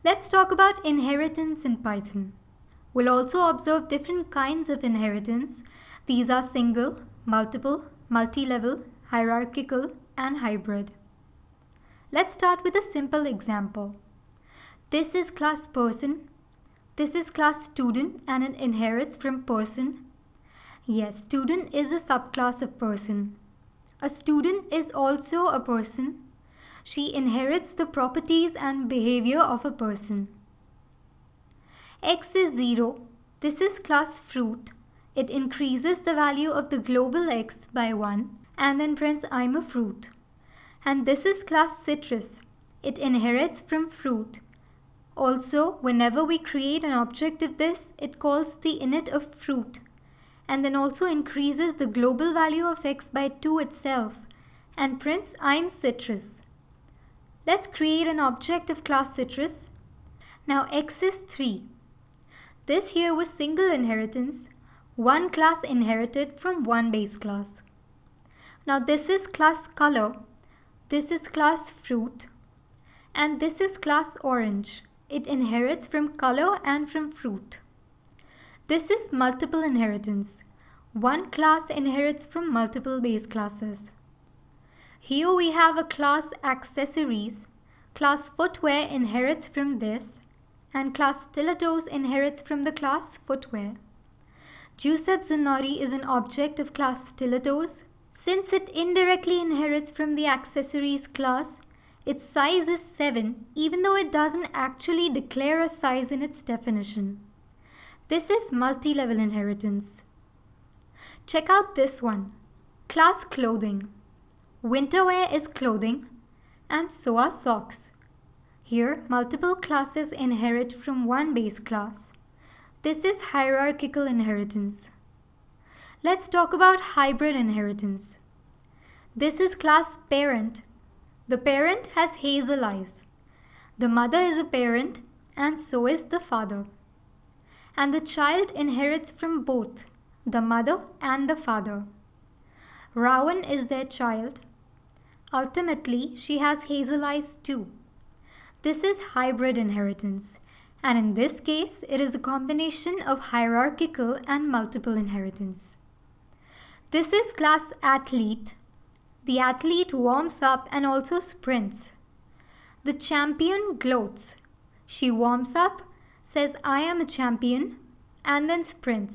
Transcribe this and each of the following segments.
Let's talk about inheritance in Python. We'll also observe different kinds of inheritance. These are single, multiple, multi-level, hierarchical, and hybrid. Let's start with a simple example. This is class person. This is class student and it inherits from person. Yes, student is a subclass of person. A student is also a person. She inherits the properties and behavior of a person. X is 0. This is class fruit. It increases the value of the global X by 1 and then prints I'm a fruit. And this is class citrus. It inherits from fruit. Also, whenever we create an object of this, it calls the init of fruit and then also increases the global value of X by 2 itself and prints I'm citrus. Let's create an object of class citrus. Now X is 3. This here was single inheritance. One class inherited from one base class. Now this is class color. This is class fruit. And this is class orange. It inherits from color and from fruit. This is multiple inheritance. One class inherits from multiple base classes. Here we have a class accessories. Class footwear inherits from this and class stilettos inherits from the class footwear. Giuseppe Zanori is an object of class stilettos. Since it indirectly inherits from the accessories class, its size is 7 even though it doesn't actually declare a size in its definition. This is multi-level inheritance. Check out this one. Class clothing. Winter wear is clothing and so are socks. Here multiple classes inherit from one base class. This is hierarchical inheritance. Let's talk about hybrid inheritance. This is class parent. The parent has hazel eyes. The mother is a parent and so is the father. And the child inherits from both the mother and the father. Ravan is their child. Ultimately, she has hazel eyes too. This is hybrid inheritance, and in this case, it is a combination of hierarchical and multiple inheritance. This is class athlete. The athlete warms up and also sprints. The champion gloats. She warms up, says I am a champion, and then sprints.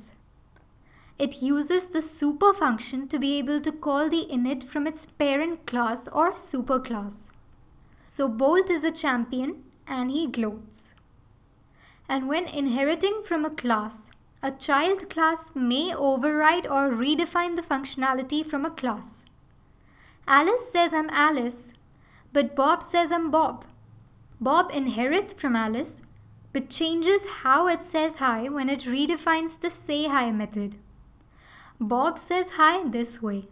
It uses the super function to be able to call the init from its parent class or superclass. So Bolt is a champion and he gloats. And when inheriting from a class, a child class may override or redefine the functionality from a class. Alice says I'm Alice, but Bob says I'm Bob. Bob inherits from Alice, but changes how it says hi when it redefines the say hi method. Bob says hi this way.